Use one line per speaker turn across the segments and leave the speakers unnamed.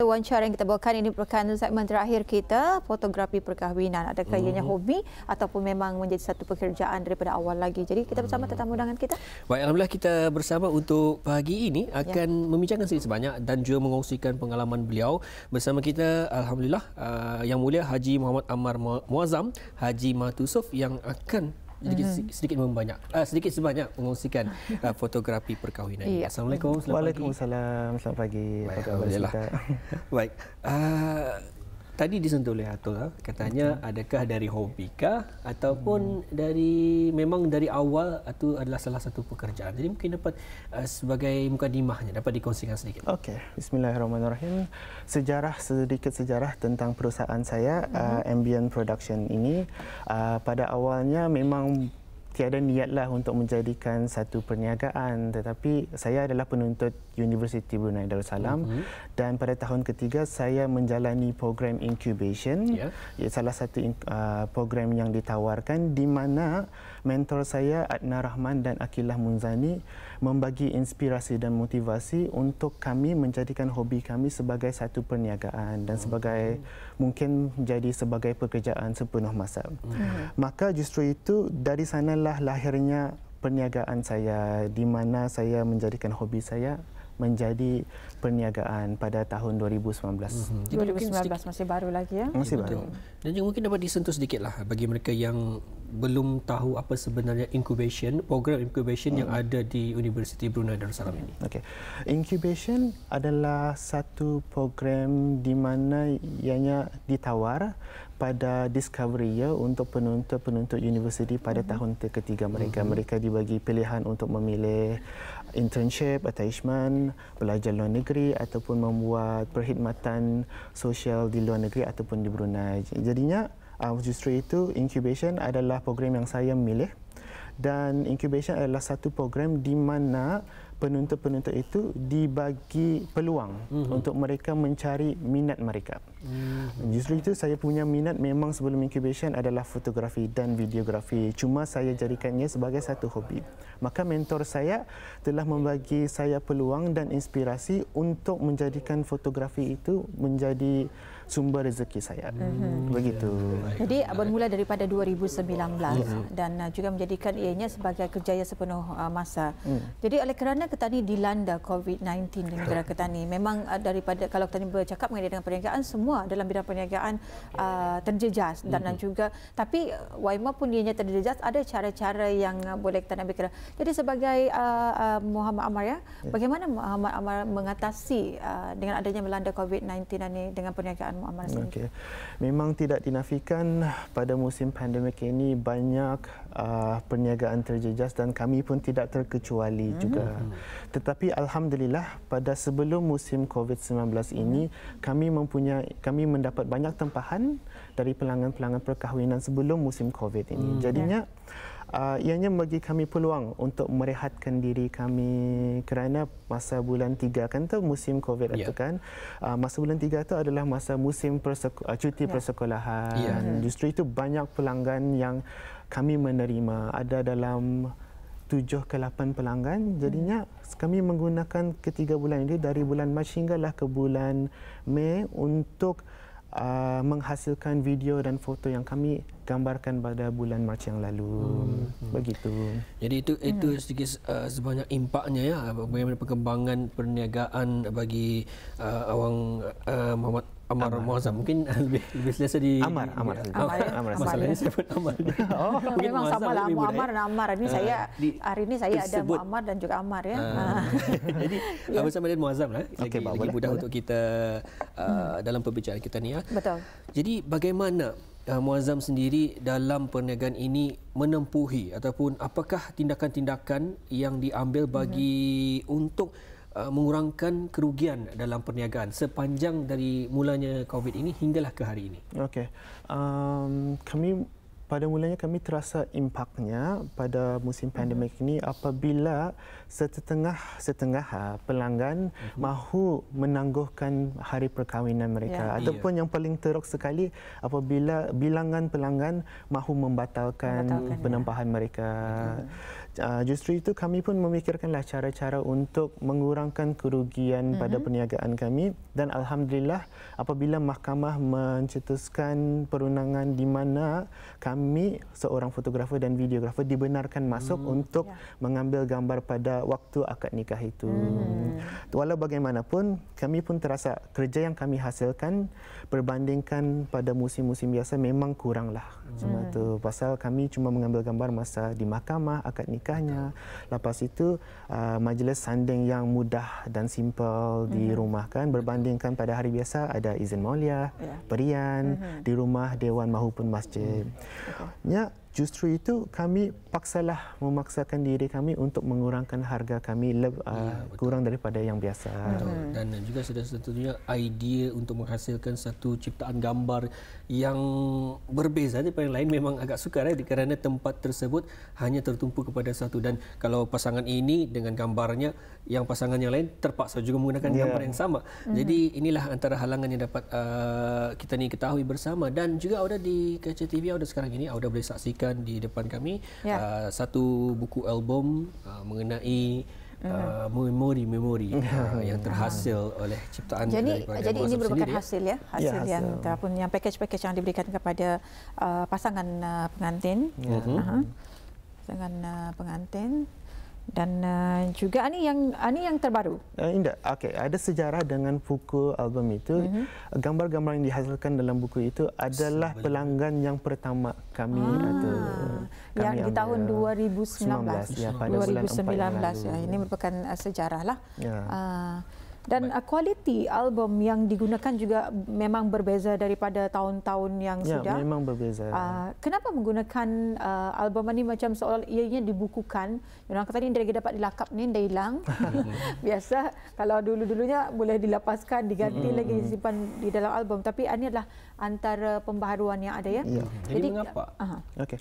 Wawancara yang kita bawakan ini merupakan segmen terakhir kita, fotografi perkahwinan. Adakah ianya hobi ataupun memang menjadi satu pekerjaan daripada awal lagi. Jadi kita bersama tetamu undangan kita.
Baik, alhamdulillah kita bersama untuk pagi ini akan membincangkan sedikit sebanyak dan juga mengongsikan pengalaman beliau bersama kita. Alhamdulillah Yang Mulia Haji Muhammad Ammar Muazzam Haji Matusuf yang akan sedikit sebanyak mengongsikan fotografi perkahwinan. Assalamualaikum.
Waalaikumsalam. Selamat pagi.
Alhamdulillah. Baik. Tadi disentuh oleh Atul, katanya adakah dari hobi kah ataupun memang dari awal itu adalah salah satu pekerjaan. Jadi mungkin dapat sebagai mukadimahnya dapat dikongsikan sedikit.
Okey, bismillahirrahmanirrahim. Sedikit sejarah tentang perusahaan saya, Ambient Production ini. Pada awalnya memang tiada niatlah untuk menjadikan satu perniagaan, tetapi saya adalah penuntut Universiti Brunei Darussalam dan pada tahun ketiga saya menjalani program incubation, salah satu program yang ditawarkan di mana mentor saya Adna Rahman dan Akilah Munzani membagi inspirasi dan motivasi untuk kami menjadikan hobi kami sebagai satu perniagaan dan mungkin menjadi sebagai pekerjaan sepenuh masa. Maka justru itu dari sanalah lahirnya perniagaan saya, di mana saya menjadikan hobi saya menjadi perniagaan pada tahun 2019.
2019 masih baru lagi ya?
Masih baru.
Dan juga mungkin dapat disentuh sedikitlah bagi mereka yang belum tahu apa sebenarnya program incubation yang ada di Universiti Brunei Darussalam ini.
Okey. Incubation adalah satu program di mana ianya ditawar pada discovery year untuk penuntut universiti pada tahun ketiga mereka. Mereka dibagi pilihan untuk memilih internship, attachment, belajar luar negeri ataupun membuat perkhidmatan sosial di luar negeri ataupun di Brunei. Jadinya justru itu incubation adalah program yang saya milih dan incubation adalah satu program di mana penuntut-penuntut itu dibagi peluang untuk mereka mencari minat mereka. Justru itu saya punya minat memang sebelum incubation adalah fotografi dan videografi. Cuma saya jadikannya sebagai satu hobi. Maka mentor saya telah membagi saya peluang dan inspirasi untuk menjadikan fotografi itu menjadi sumber rezeki saya. Begitu.
Jadi bermula daripada 2019 dan juga menjadikan ianya sebagai kerjaya sepenuh masa. Jadi oleh kerana Ketani dilanda COVID-19 di negara Ketani, memang daripada kalau Ketani bercakap mengenai dengan perniagaan, semua dalam bidang perniagaan terjejas dan juga tapi Waima pun ianya terjejas, ada cara-cara yang boleh Ketani ambil kira. Jadi sebagai Muhammad Ammar bagaimana Muhammad Ammar mengatasi dengan adanya melanda COVID-19 ini dengan perniagaan Muhammad sendiri?
Okay. Memang tidak dinafikan pada musim pandemik ini banyak perniagaan terjejas dan kami pun tidak terkecuali juga. Tetapi alhamdulillah pada sebelum musim COVID-19 ini kami mendapat banyak tempahan dari pelanggan-pelanggan perkahwinan sebelum musim COVID ini. Jadinya ianya bagi kami peluang untuk merehatkan diri kami kerana masa bulan 3 kan tu musim COVID itu kan. Masa bulan 3 itu adalah masa musim cuti persekolahan. Justru itu banyak pelanggan yang kami menerima, ada dalam 7 ke 8 pelanggan. Jadinya kami menggunakan ketiga bulan ini dari bulan Mac hinggalah ke bulan Mei untuk menghasilkan video dan foto yang kami gambarkan pada bulan Mac yang lalu. Begitu.
Jadi itu sedikit sebanyak impaknya ya, bagaimana perkembangan perniagaan bagi Awang Muhammad Ammar Muazzam. Mungkin lebih selesa di
Ammar.
Masalahnya saya pun Ammar.
Memang sama lah Muammar dan Ammar. Ini saya hari ini saya ada Muammar dan juga Ammar ya.
Jadi bersama dengan Muazzam lah. Lagi mudah untuk kita dalam pembicaraan kita ni ya.
Betul.
Jadi bagaimana Muazzam sendiri dalam perniagaan ini menempuhi ataupun apakah tindakan-tindakan yang diambil bagi untuk mengurangkan kerugian dalam perniagaan sepanjang dari mulanya COVID ini hinggalah ke hari ini?
Okey. Kami pada mulanya kami terasa impaknya pada musim pandemik ini apabila setengah pelanggan mahu menangguhkan hari perkahwinan mereka ataupun yang paling teruk sekali apabila bilangan pelanggan mahu membatalkan penempahan mereka. Justru itu kami pun memikirkanlah cara-cara untuk mengurangkan kerugian pada perniagaan kami dan alhamdulillah apabila mahkamah mencetuskan perundangan di mana kami seorang fotografer dan videografer dibenarkan masuk untuk mengambil gambar pada waktu akad nikah itu. Walau bagaimanapun kami pun terasa kerja yang kami hasilkan berbandingkan pada musim-musim biasa memang kuranglah. Cuma tu pasal kami cuma mengambil gambar masa di mahkamah akad nikahnya. Lepas itu majlis sanding yang mudah dan simple di rumah kan berbandingkan pada hari biasa ada izin mauliah, berian di rumah dewan maupun masjid. Ya, justru itu kami memaksakan diri kami untuk mengurangkan harga kami kurang daripada yang biasa.
Dan juga sudah tentunya idea untuk menghasilkan satu ciptaan gambar yang berbeza daripada yang lain memang agak sukar kerana tempat tersebut hanya tertumpu kepada satu dan kalau pasangan ini dengan gambarnya yang pasangan yang lain terpaksa juga menggunakan gambar yang sama. Jadi inilah antara halangan yang dapat kita ni ketahui bersama dan juga Auda di Kaca TV Auda sekarang ini Auda boleh saksikan di depan kami satu buku album mengenai memori-memori yang terhasil oleh ciptaan daripada
jadi ini merupakan
sendiri,
hasil hasil yang terapun yang package yang diberikan kepada pasangan pengantin pasangan pengantin dan juga ini yang terbaru.
Indah. Okey, ada sejarah dengan buku album itu. Gambar-gambar yang dihasilkan dalam buku itu adalah pelanggan yang pertama kami atau
yang di tahun 2019.
Ya, pada 2019.
Ini merupakan sejarah lah. Dan kualiti album yang digunakan juga memang berbeza daripada tahun-tahun yang sudah.
Ya, memang berbeza.
Kenapa menggunakan album ini macam seolah ianya dibukukan? Orang kata ni dia dapat dilakap ni, dia hilang. Biasa kalau dulu-dulunya boleh dilepaskan, diganti lagi disimpan di dalam album. Tapi ini adalah antara pembaharuan yang ada ya.
Jadi mengapa?
Okey.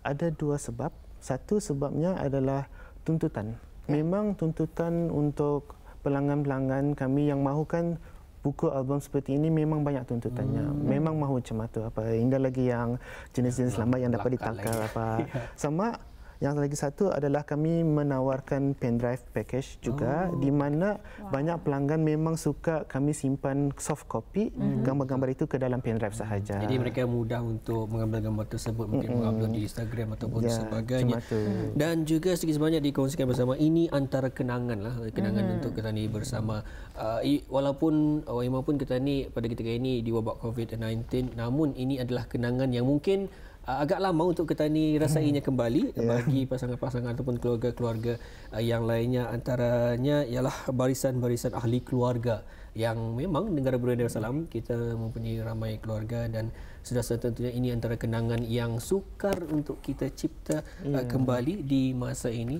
Ada dua sebab. Satu sebabnya adalah tuntutan. Memang tuntutan untuk pelanggan-pelanggan kami yang mahukan buku album seperti ini memang banyak tuntutannya. Memang mahu macam tu apa. Hingga lagi yang jenis-jenis lambat yang dapat ditangkal apa. Sama yang lagi satu adalah kami menawarkan pendrive package juga di mana banyak pelanggan memang suka kami simpan soft copy gambar-gambar itu ke dalam pendrive sahaja.
Jadi mereka mudah untuk mengambil gambar tersebut mungkin mengupload di Instagram ataupun sebagainya. Dan juga sedikit sebanyak dikongsikan bersama ini antara kenangan lah untuk kita ni bersama walaupun kita ni pada ketika ini di wabak COVID-19 namun ini adalah kenangan yang mungkin agak lama untuk kita ni rasainya kembali bagi pasangan-pasangan ataupun keluarga-keluarga yang lainnya antaranya ialah barisan-barisan ahli keluarga yang memang negara Brunei Darussalam kita mempunyai ramai keluarga dan sudah tentunya ini antara kenangan yang sukar untuk kita cipta kembali di masa ini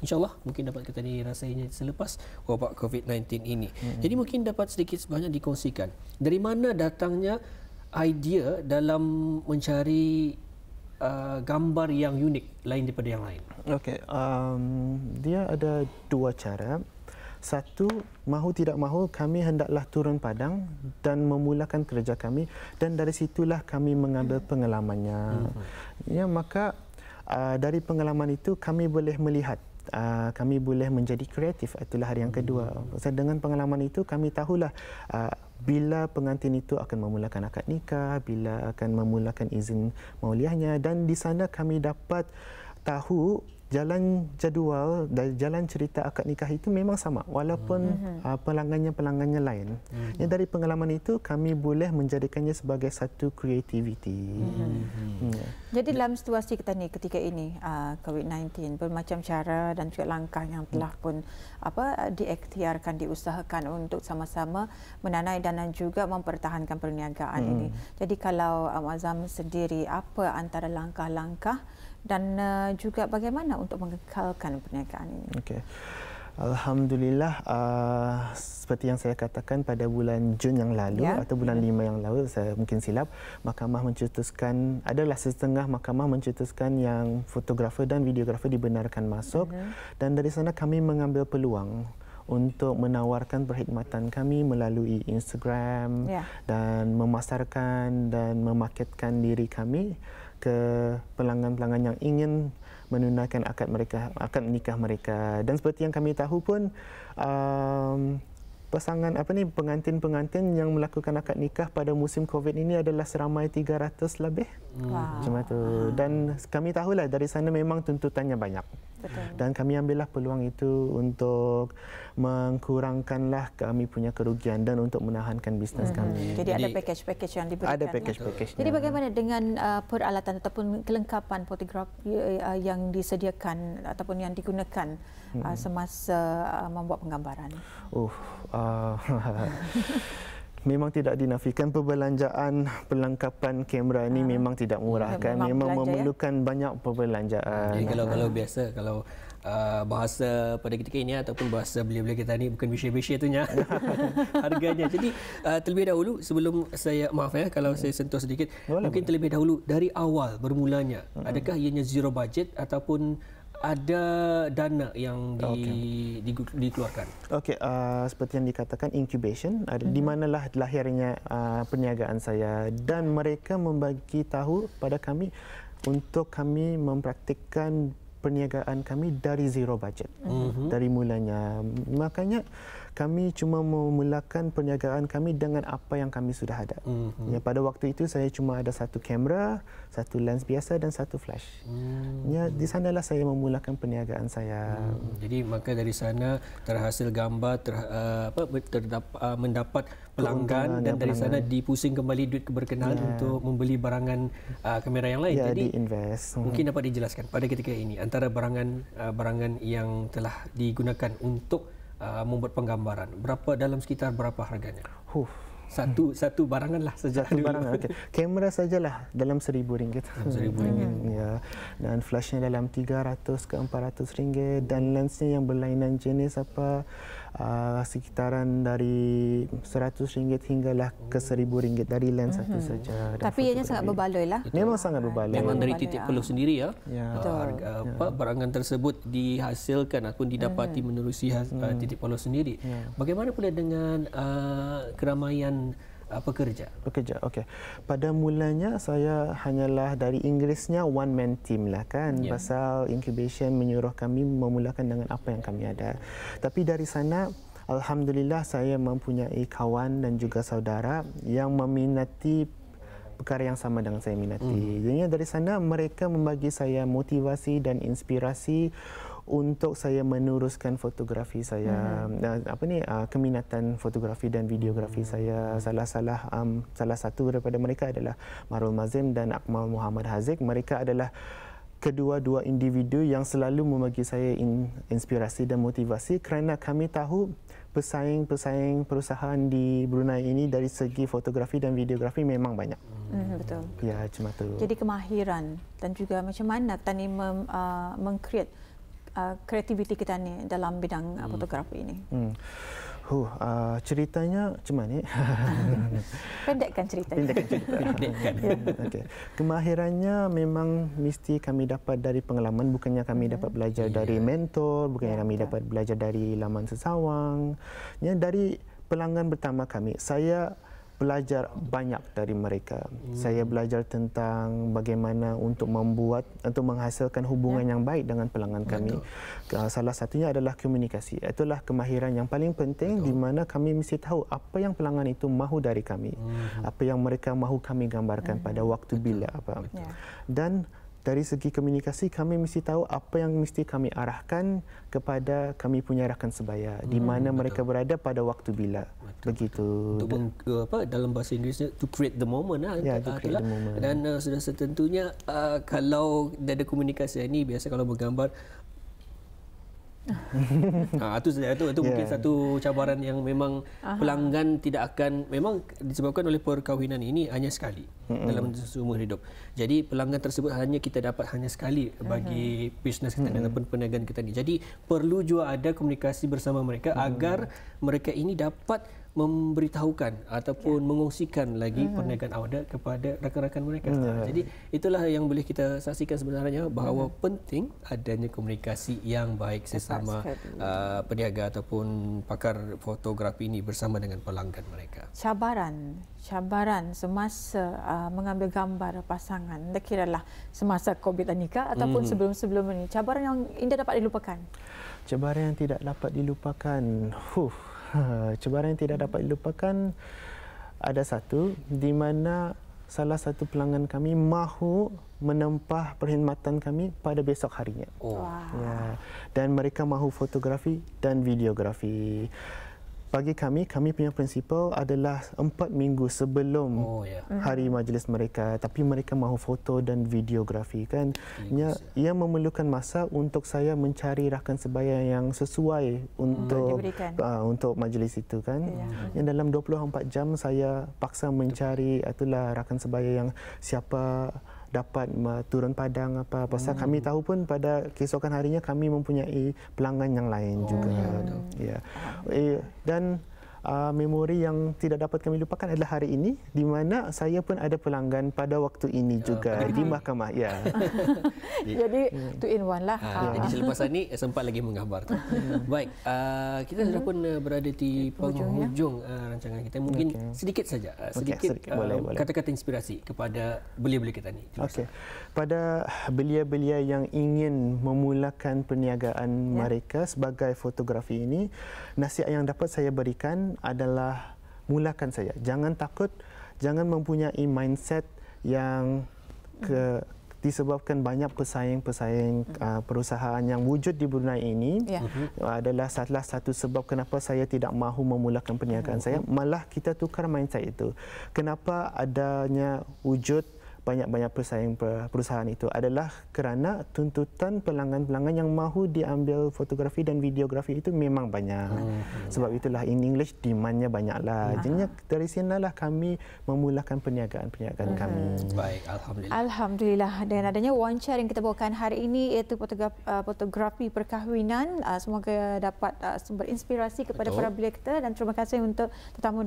insyaallah mungkin dapat kita ni rasainya selepas wabak COVID-19 ini. Jadi mungkin dapat sedikit sebanyak dikongsikan dari mana datangnya idea dalam mencari gambar yang unik lain daripada yang lain.
Okey, dia ada dua cara. Satu, mahu tidak mahu kami hendaklah turun padang dan memulakan kerja kami dan dari situlah kami mengambil pengalamannya. Ya, maka dari pengalaman itu kami boleh melihat kami boleh menjadi kreatif. Itulah hari yang kedua. Dengan pengalaman itu kami tahulah bila pengantin itu akan memulakan akad nikah, bila akan memulakan izin mauliahnya dan di sana kami dapat tahu jalan jadual dan jalan cerita akad nikah itu memang sama walaupun pelanggannya lain. Yang dari pengalaman itu kami boleh menjadikannya sebagai satu kreativiti.
Jadi dalam situasi kita ni ketika ini COVID-19 bermacam cara dan juga langkah yang telah pun diikhtiarkan, diusahakan untuk sama-sama menanai dan juga mempertahankan perniagaan ini. Jadi kalau Azam sendiri apa antara langkah-langkah dan juga bagaimana untuk mengekalkan perniagaan ini?
Okey. Alhamdulillah, seperti yang saya katakan pada bulan Jun yang lalu atau bulan 5 yang lalu, saya mungkin silap, mahkamah mencetuskan, adalah setengah mahkamah mencetuskan yang fotografer dan videografer dibenarkan masuk, dan dari sana kami mengambil peluang untuk menawarkan perkhidmatan kami melalui Instagram dan memasarkan dan memarketkan diri kami ke pelanggan-pelanggan yang ingin menunaikan akad nikah mereka. Dan seperti yang kami tahu pun, pengantin-pengantin yang melakukan akad nikah pada musim COVID ini adalah seramai 300 lebih. Macam itu. Dan kami tahulah dari sana memang tuntutannya banyak.
Betul.
Dan kami ambillah peluang itu untuk mengkurangkanlah kami punya kerugian dan untuk menahankan bisnes kami.
Jadi ada package-package yang diberikan.
Ada package-package.
Jadi bagaimana dengan peralatan ataupun kelengkapan fotografi yang disediakan ataupun yang digunakan semasa membuat penggambaran? Memang tidak dinafikan perbelanjaan perlengkapan kamera ini memang tidak murah kan. Memang memerlukan banyak perbelanjaan.
Jadi kalau biasa bahasa pada ketika ini ataupun bahasa belia-belia kita ni bukan bisya-bisya itunya harganya. Jadi terlebih dahulu sebelum saya kalau saya sentuh sedikit, mungkin terlebih dahulu dari awal bermulanya, adakah ianya zero budget ataupun ada dana yang dikeluarkan? Okey,
seperti yang dikatakan incubation, di manalah lahirnya perniagaan saya, dan mereka membagi tahu pada kami untuk kami mempraktikkan perniagaan kami dari zero budget dari mulanya. Makanya kami cuma memulakan perniagaan kami dengan apa yang kami sudah ada. Ya, pada waktu itu saya cuma ada satu kamera, satu lens biasa dan satu flash. Ya, di sanalah saya memulakan perniagaan saya.
Jadi maka dari sana terhasil gambar, mendapat pelanggan, dan dari sana dipusing kembali duit berkenaan untuk membeli barangan kamera yang lain.
Ya,
jadi
diinvest.
Mungkin dapat dijelaskan pada ketika ini antara barangan yang telah digunakan untuk membuat penggambaran, dalam sekitar berapa harganya? Satu barangan lah saja.
Satu barangan, okey. Kamera sajalah dalam RM1,000.
RM1,000.
Ya. Dan flashnya dalam RM300 ke RM400 dan lensnya yang berlainan jenis sekitaran dari RM100 hinggalah ke RM1,000 dari lens satu saja.
Tapi ianya sangat berbaloi lah.
Memang sangat berbaloi.
Memang dari titik peluh sendiri
Ya.
Barangan tersebut dihasilkan ataupun didapati menerusi titik peluh sendiri. Bagaimana pula dengan keramaian pekerja? Okey.
Pada mulanya saya hanyalah dari Inggerisnya one man team lah kan. Pasal incubation menyuruh kami memulakan dengan apa yang kami ada. Tapi dari sana alhamdulillah saya mempunyai kawan dan juga saudara yang meminati perkara yang sama dengan saya minati. Jadi dari sana mereka membagi saya motivasi dan inspirasi untuk saya meneruskan fotografi saya, keminatan fotografi dan videografi saya. Salah satu daripada mereka adalah Marul Mazim dan Akmal Muhammad Haziq. Mereka adalah kedua-dua individu yang selalu membagi saya inspirasi dan motivasi, kerana kami tahu pesaing-pesaing perusahaan di Brunei ini dari segi fotografi dan videografi memang banyak.
Betul.
Ya, cuma tu.
Jadi kemahiran dan juga macam mana Tani meng-create kreativiti kita ni dalam bidang fotografi ini.
Ceritanya macam mana ni?
Pendekkan cerita.
Okay. Kemahirannya memang mesti kami dapat dari pengalaman, bukannya kami dapat belajar dari mentor, bukannya kami dapat belajar dari laman sesawang. Ya, dari pelanggan pertama kami, saya belajar banyak dari mereka. Saya belajar tentang bagaimana untuk menghasilkan hubungan yang baik dengan pelanggan kami. Salah satunya adalah komunikasi. Itulah kemahiran yang paling penting, di mana kami mesti tahu apa yang pelanggan itu mahu dari kami. Apa yang mereka mahu kami gambarkan pada waktu bila apa. Dan dari segi komunikasi, kami mesti tahu apa yang mesti kami arahkan kepada kami punya rakan sebaya, di mana mereka berada pada waktu bila. Begitu.
Untuk dalam bahasa Inggerisnya to create the moment
to create the moment.
Dan sudah setentunya kalau ada komunikasi ini, biasa kalau bergambar Itu mungkin satu cabaran yang memang pelanggan tidak akan, memang disebabkan oleh perkahwinan ini hanya sekali dalam seumur hidup. Jadi pelanggan tersebut kita dapat hanya sekali bagi bisnes kita ataupun perniagaan kita ni. Jadi perlu juga ada komunikasi bersama mereka agar mereka ini dapat memberitahukan ataupun mengongsikan lagi perniagaan awak kepada rakan-rakan mereka. Jadi itulah yang boleh kita saksikan sebenarnya, bahawa penting adanya komunikasi yang baik sesama peniaga ataupun pakar fotografi ini bersama dengan pelanggan mereka.
Cabaran semasa mengambil gambar pasangan, tak kiralah semasa COVID nikah ataupun sebelum ini, cabaran yang tidak dapat dilupakan.
Cabaran yang tidak dapat dilupakan. Cabaran yang tidak dapat dilupakan ada satu, di mana salah satu pelanggan kami mahu menempah perkhidmatan kami pada besok harinya. Ya, dan mereka mahu fotografi dan videografi. Bagi kami punya prinsipal adalah 4 minggu sebelum hari majlis mereka, tapi mereka mahu foto dan videografi kan. Ia memerlukan masa untuk saya mencari rakan sebaya yang sesuai untuk majlis itu kan. Yang dalam 24 jam saya paksa mencari itulah rakan sebaya yang siapa dapat turun padang apa. Pasal kami tahu pun pada keesokan harinya kami mempunyai pelanggan yang lain juga. Ya. Dan memori yang tidak dapat kami lupakan adalah hari ini, di mana saya pun ada pelanggan pada waktu ini juga di mahkamah. Ya.
Jadi two in one lah.
Jadi selepas ini sempat lagi menggambar. Baik, kita sudah pun berada di penghujung rancangan kita. Mungkin sedikit saja, kata-kata inspirasi kepada belia-belia kita ni.
Okey. Pada belia-belia yang ingin memulakan perniagaan mereka sebagai fotografi ini, nasihat yang dapat saya berikan adalah mulakan saja. Jangan takut, jangan mempunyai mindset yang disebabkan banyak pesaing-pesaing perusahaan yang wujud di Brunei ini adalah salah satu sebab kenapa saya tidak mahu memulakan perniagaan saya. Malah kita tukar mindset itu. Kenapa adanya wujud banyak-banyak pesaing perusahaan itu adalah kerana tuntutan pelanggan-pelanggan yang mahu diambil fotografi dan videografi itu memang banyak. Sebab itulah in English demand-nya banyaklah. Jadi dari sinalah kami memulakan perniagaan-perniagaan kami.
Baik, alhamdulillah.
Alhamdulillah. Dengan adanya wawancara yang kita bawakan hari ini iaitu fotografi perkahwinan, semoga dapat berinspirasi kepada para belia kita, dan terima kasih untuk tetamu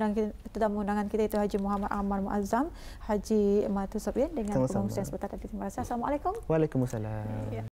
undangan kita itu Haji Muhammad Ammar Muazzam, Haji Matu Sopyan dengan pengungsi yang sebentar tadi. Terima kasih. Assalamualaikum.
Waalaikumsalam.